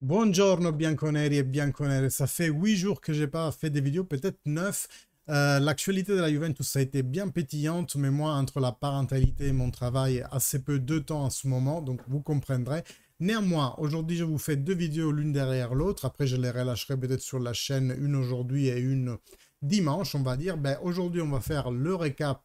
Buongiorno bianconeri et bianconere, ça fait 8 jours que j'ai pas fait des vidéos, peut-être 9. L'actualité de la Juventus a été bien pétillante, mais moi, entre la parentalité et mon travail, assez peu de temps en ce moment, donc vous comprendrez. Néanmoins, aujourd'hui, je vous fais deux vidéos l'une derrière l'autre. Après, je les relâcherai peut-être sur la chaîne, une aujourd'hui et une dimanche, on va dire. Ben, aujourd'hui, on va faire le récap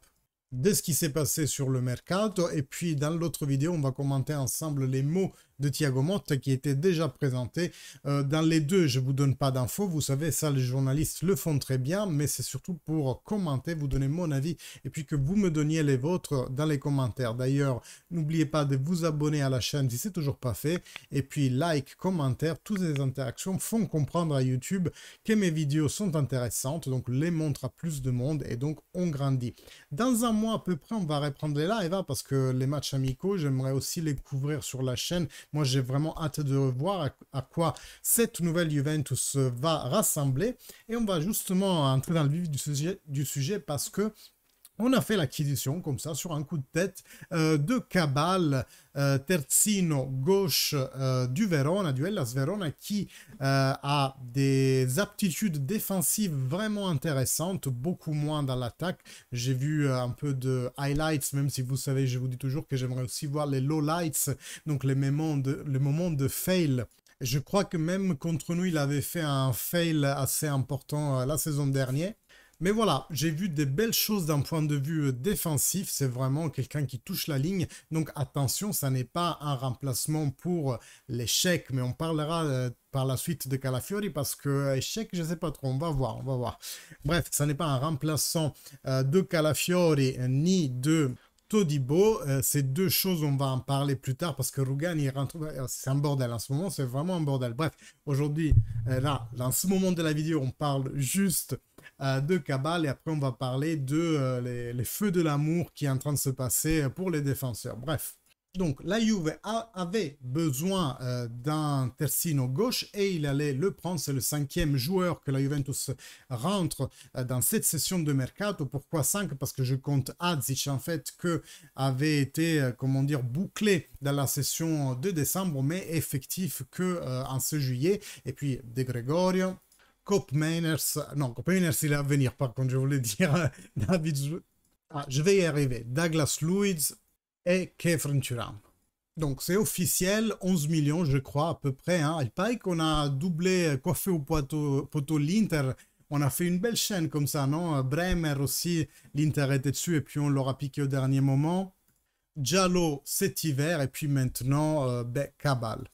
de ce qui s'est passé sur le mercato. Et puis, dans l'autre vidéo, on va commenter ensemble les mots de Thiago Motta qui étaient déjà présentés. Dans les deux, je ne vous donne pas d'infos. Vous savez, ça, les journalistes le font très bien, mais c'est surtout pour commenter, vous donner mon avis et puis que vous me donniez les vôtres dans les commentaires. D'ailleurs, n'oubliez pas de vous abonner à la chaîne si ce n'est toujours pas fait. Et puis, like, commentaire, toutes ces interactions font comprendre à YouTube que mes vidéos sont intéressantes, donc les montrent à plus de monde et donc on grandit. Dans un mois à peu près, on va reprendre les lives hein, parce que les matchs amicaux, j'aimerais aussi les couvrir sur la chaîne. Moi, j'ai vraiment hâte de voir à quoi cette nouvelle Juventus va rassembler. Et on va justement entrer dans le vif du sujet parce que on a fait l'acquisition, comme ça, sur un coup de tête, de Cabal, terzino gauche du Verona, du Hellas Verona, qui a des aptitudes défensives vraiment intéressantes, beaucoup moins dans l'attaque. J'ai vu un peu de highlights, même si vous savez, je vous dis toujours que j'aimerais aussi voir les lowlights, donc les moments de fail. Je crois que même contre nous, il avait fait un fail assez important la saison dernière. Mais voilà, j'ai vu des belles choses d'un point de vue défensif. C'est vraiment quelqu'un qui touche la ligne. Donc attention, ça n'est pas un remplacement pour l'échec, mais on parlera par la suite de Calafiori parce que échec, je ne sais pas trop. On va voir, on va voir. Bref, ça n'est pas un remplaçant de Calafiori ni de Todibo. Ces deux choses, on va en parler plus tard parce que Rugani rentre. C'est un bordel en ce moment, c'est vraiment un bordel. Bref, aujourd'hui, là, dans ce moment de la vidéo, on parle juste de Cabal et après on va parler de les feux de l'amour qui est en train de se passer pour les défenseurs. Bref. Donc la Juve avait besoin d'un terzino gauche et il allait le prendre. C'est le cinquième joueur que la Juventus rentre dans cette session de mercato. Pourquoi 5? Parce que je compte Adzic en fait que avait été comment dire bouclé dans la session de décembre mais effectif que en ce juillet. Et puis De Gregorio, Koopmeiners, non, Koopmeiners il est à venir, par contre, je voulais dire David, ah, je vais y arriver, Douglas Luiz et Kefren Turam. Donc c'est officiel, 11 millions je crois à peu près. Hein. Il paraît qu'on a doublé, coiffé au poteau l'Inter. On a fait une belle chaîne comme ça, non? Bremer aussi, l'Inter était dessus et puis on l'aura piqué au dernier moment. Giallo cet hiver et puis maintenant Cabal.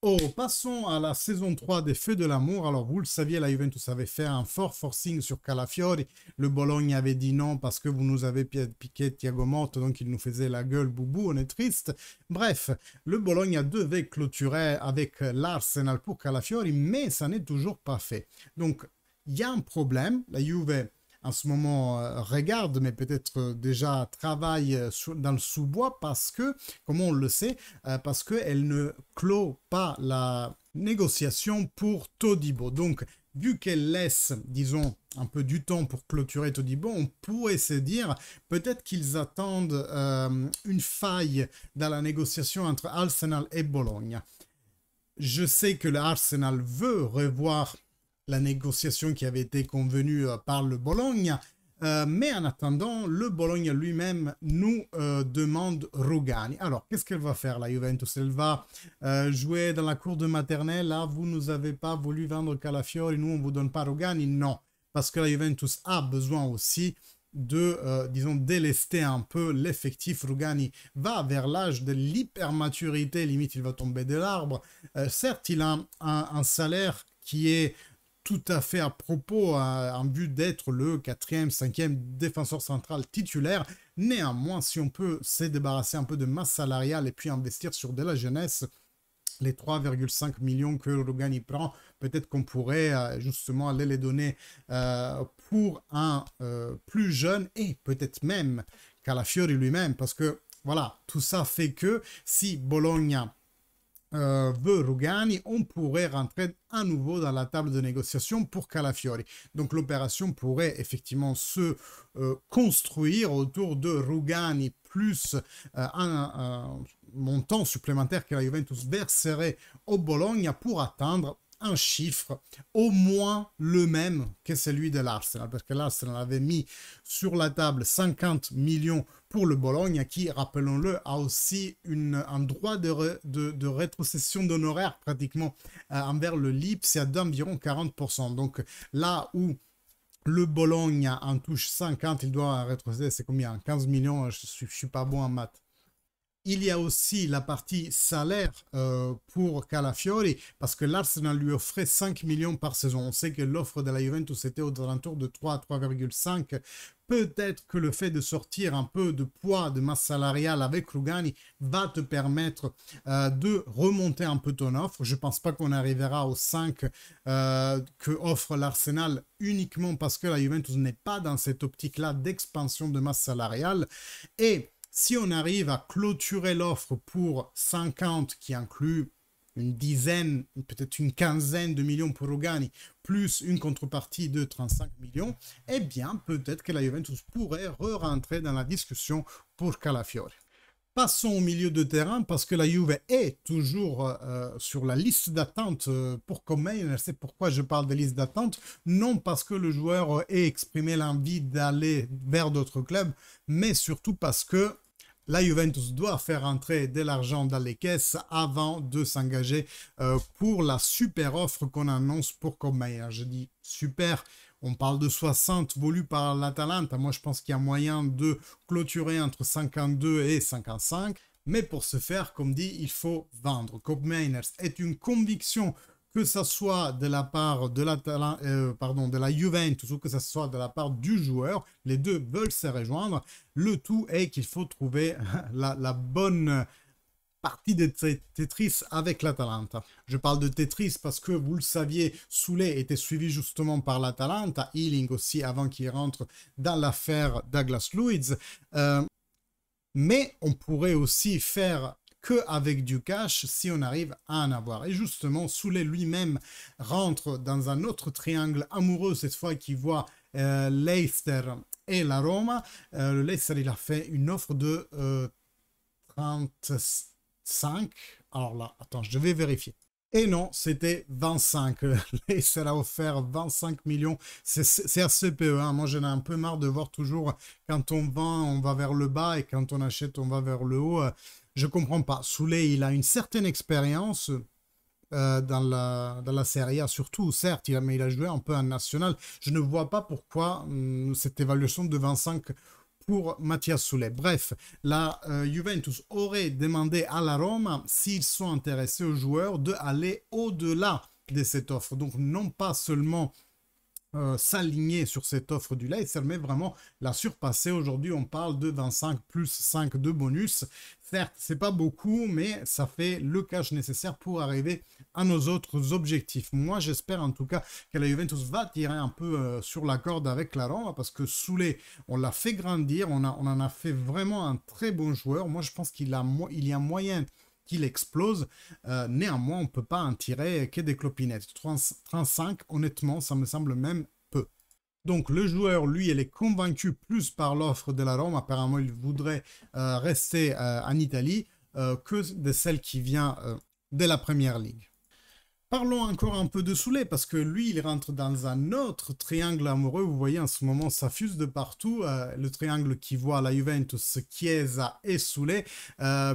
Oh, passons à la saison 3 des Feux de l'amour. Alors, vous le saviez, la Juventus avait fait un fort forcing sur Calafiori. Le Bologne avait dit non parce que vous nous avez piqué Thiago Motta, donc il nous faisait la gueule, boubou, on est triste. Bref, le Bologne devait clôturer avec l'Arsenal pour Calafiori, mais ça n'est toujours pas fait. Donc, il y a un problème. La Juve en ce moment regarde, mais peut-être déjà travaille dans le sous-bois parce que, comme on le sait, parce qu'elle ne clôt pas la négociation pour Todibo. Donc, vu qu'elle laisse, disons, un peu du temps pour clôturer Todibo, on pourrait se dire peut-être qu'ils attendent une faille dans la négociation entre Arsenal et Bologne. Je sais que l'Arsenal veut revoir la négociation qui avait été convenue par le Bologne. Mais en attendant, le Bologne lui-même nous demande Rugani. Alors, qu'est-ce qu'elle va faire, la Juventus? Elle va jouer dans la cour de maternelle. Là, vous nous avez pas voulu vendre Calafiori, nous, on vous donne pas Rugani. Non, parce que la Juventus a besoin aussi de, disons, délester un peu l'effectif. Rugani va vers l'âge de l'hypermaturité, limite il va tomber de l'arbre. Certes, il a un salaire qui est tout à fait à propos en vue d'être le quatrième, cinquième défenseur central titulaire. Néanmoins, si on peut se débarrasser un peu de masse salariale et puis investir sur de la jeunesse, les 3,5 millions que Rugani prend, peut-être qu'on pourrait justement aller les donner pour un plus jeune et peut-être même Calafiori lui-même, parce que voilà, tout ça fait que si Bologna veut Rugani, on pourrait rentrer à nouveau dans la table de négociation pour Calafiori. Donc l'opération pourrait effectivement se construire autour de Rugani plus montant supplémentaire que la Juventus verserait au Bologna pour atteindre un chiffre au moins le même que celui de l'Arsenal, parce que l'Arsenal avait mis sur la table 50 millions pour le Bologna, qui, rappelons-le, a aussi un droit de rétrocession d'honoraires pratiquement envers le Lille, c'est d'environ 40%. Donc là où le Bologna en touche 50, il doit rétrocéder, c'est combien? 15 millions, je suis pas bon en maths. Il y a aussi la partie salaire pour Calafiori, parce que l'Arsenal lui offrait 5 millions par saison. On sait que l'offre de la Juventus était aux alentours de 3 à 3,5. Peut-être que le fait de sortir un peu de poids, de masse salariale avec Rugani va te permettre de remonter un peu ton offre. Je ne pense pas qu'on arrivera aux 5 que offre l'Arsenal uniquement parce que la Juventus n'est pas dans cette optique-là d'expansion de masse salariale. Et si on arrive à clôturer l'offre pour 50, qui inclut une dizaine, peut-être une quinzaine de millions pour Rugani, plus une contrepartie de 35 millions, eh bien, peut-être que la Juventus pourrait re-rentrer dans la discussion pour Calafiori. Passons au milieu de terrain, parce que la Juve est toujours sur la liste d'attente pour Koeman. C'est pourquoi je parle de liste d'attente, non parce que le joueur ait exprimé l'envie d'aller vers d'autres clubs, mais surtout parce que la Juventus doit faire rentrer de l'argent dans les caisses avant de s'engager pour la super offre qu'on annonce pour Koeman. Je dis super, on parle de 60 volus par l'Atalanta. Moi, je pense qu'il y a moyen de clôturer entre 52 et 55. Mais pour ce faire, comme dit, il faut vendre. Koeman est une conviction, que ce soit de la part de la Juventus ou que ce soit de la part du joueur. Les deux veulent se rejoindre. Le tout est qu'il faut trouver la bonne partie de Tetris avec l'Atalanta. Je parle de Tetris parce que, vous le saviez, Soulé était suivi justement par l'Atalanta, Ealing aussi avant qu'il rentre dans l'affaire Douglas Luiz. Mais on pourrait aussi faire qu'avec du cash si on arrive à en avoir. Et justement, Soulé lui-même rentre dans un autre triangle amoureux, cette fois qui voit Leicester et la Roma. Le Leicester, il a fait une offre de 35. Alors là, attends, je vais vérifier. Et non, c'était 25. Leicester a offert 25 millions. C'est assez peu. Hein. Moi, j'en ai un peu marre de voir toujours quand on vend, on va vers le bas et quand on achète, on va vers le haut. Je comprends pas. Soulé, il a une certaine expérience dans la Serie A, surtout, certes, mais il a joué un peu en national. Je ne vois pas pourquoi cette évaluation de 25 pour Mathias Soulé. Bref, la Juventus aurait demandé à la Roma, s'ils sont intéressés aux joueurs, d'aller au-delà de cette offre. Donc, non pas seulement s'aligner sur cette offre du Leicester, mais vraiment la surpasser. Aujourd'hui, on parle de 25 plus 5 de bonus. Certes, c'est pas beaucoup, mais ça fait le cash nécessaire pour arriver à nos autres objectifs. Moi, j'espère en tout cas que la Juventus va tirer un peu sur la corde avec la Roma, parce que Soulé, on l'a fait grandir, on en a fait vraiment un très bon joueur. Moi, je pense qu'il y a moyen qu'il explose. Néanmoins, on ne peut pas en tirer que des clopinettes. 35, honnêtement, ça me semble même peu. Donc le joueur, lui, il est convaincu plus par l'offre de la Rome. Apparemment, il voudrait rester en Italie que de celle qui vient de la Première Ligue. Parlons encore un peu de Soulé, parce que lui, il rentre dans un autre triangle amoureux. Vous voyez, en ce moment, ça fuse de partout. Le triangle qui voit la Juventus, Chiesa et Soulé.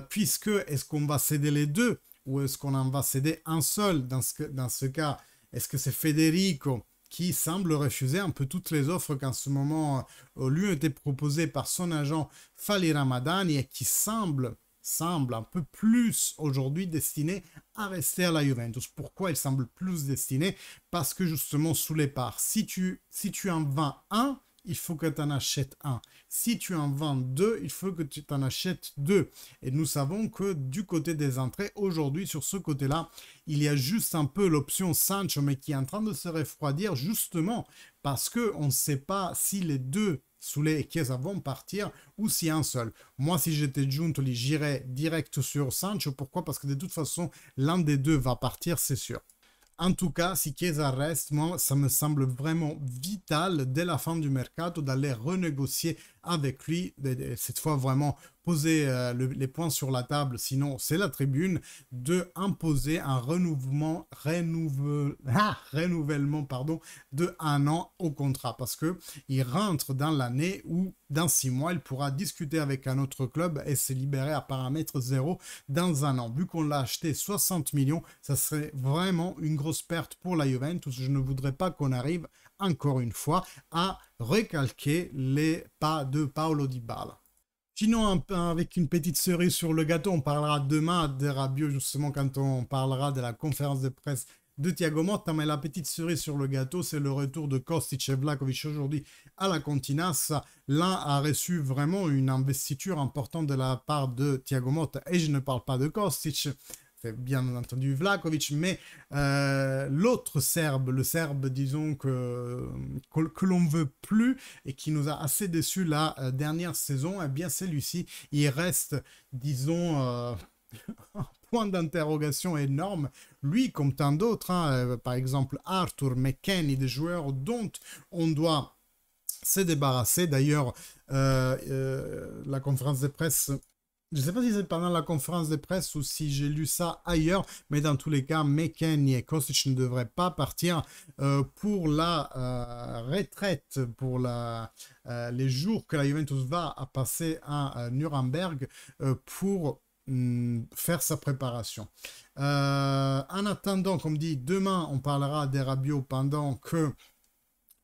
Puisque, est-ce qu'on va céder les deux ou est-ce qu'on en va céder un seul dans ce cas? Est-ce que c'est Federico qui semble refuser un peu toutes les offres qu'en ce moment lui ont été proposées par son agent Fali Ramadani et qui semble un peu plus aujourd'hui destiné à rester à la Juventus. Pourquoi il semble plus destiné? Parce que justement, sous les parts, si tu en vends un, il faut que tu en achètes un. Si tu en vends deux, il faut que tu t'en achètes deux. Et nous savons que du côté des entrées, aujourd'hui, sur ce côté-là, il y a juste un peu l'option Sancho, mais qui est en train de se refroidir justement parce qu'on ne sait pas si les deux Soulé et Chiesa vont partir ou si un seul. Moi, si j'étais Giuntoli, j'irais direct sur Sancho. Pourquoi? Parce que de toute façon, l'un des deux va partir, c'est sûr. En tout cas, si Chiesa reste, moi, ça me semble vraiment vital dès la fin du mercato d'aller renégocier avec lui, cette fois vraiment poser les points sur la table, sinon c'est la tribune, de imposer un renouvellement pardon, de 1 an au contrat, parce qu'il rentre dans l'année où dans 6 mois, il pourra discuter avec un autre club et se libérer à paramètre zéro dans 1 an. Vu qu'on l'a acheté 60 millions, ça serait vraiment une grosse perte pour la Juventus. Je ne voudrais pas qu'on arrive, encore une fois, à recalquer les pas de Paulo Dybala. Sinon, avec une petite cerise sur le gâteau, on parlera demain de Rabiot, justement, quand on parlera de la conférence de presse de Thiago Motta, mais la petite cerise sur le gâteau, c'est le retour de Kostic et Vlahovic aujourd'hui à la Continas. L'un a reçu vraiment une investiture importante de la part de Thiago Motta, et je ne parle pas de Kostic, c'est bien entendu Vlahovic, mais l'autre Serbe, le Serbe, disons, que l'on ne veut plus et qui nous a assez déçus la dernière saison, eh bien celui-ci, il reste, disons, un point d'interrogation énorme. Lui, comme tant d'autres, hein, par exemple Arthur, McKennie, des joueurs dont on doit se débarrasser. D'ailleurs, la conférence de presse... Je ne sais pas si c'est pendant la conférence de presse ou si j'ai lu ça ailleurs, mais dans tous les cas, McKennie et Kostic ne devraient pas partir pour la retraite, pour les jours que la Juventus va passer à Nuremberg pour faire sa préparation. En attendant, comme dit, demain, on parlera des Rabiot pendant que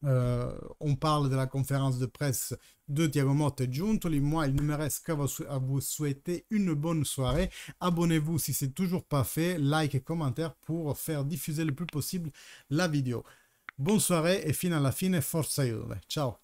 on parle de la conférence de presse de Thiago Motta et Giuntoli. Moi, il ne me reste qu'à vous souhaiter une bonne soirée. Abonnez-vous si ce n'est toujours pas fait, like et commentaire pour faire diffuser le plus possible la vidéo. Bonne soirée et fino alla fine, forza Juve. Ciao.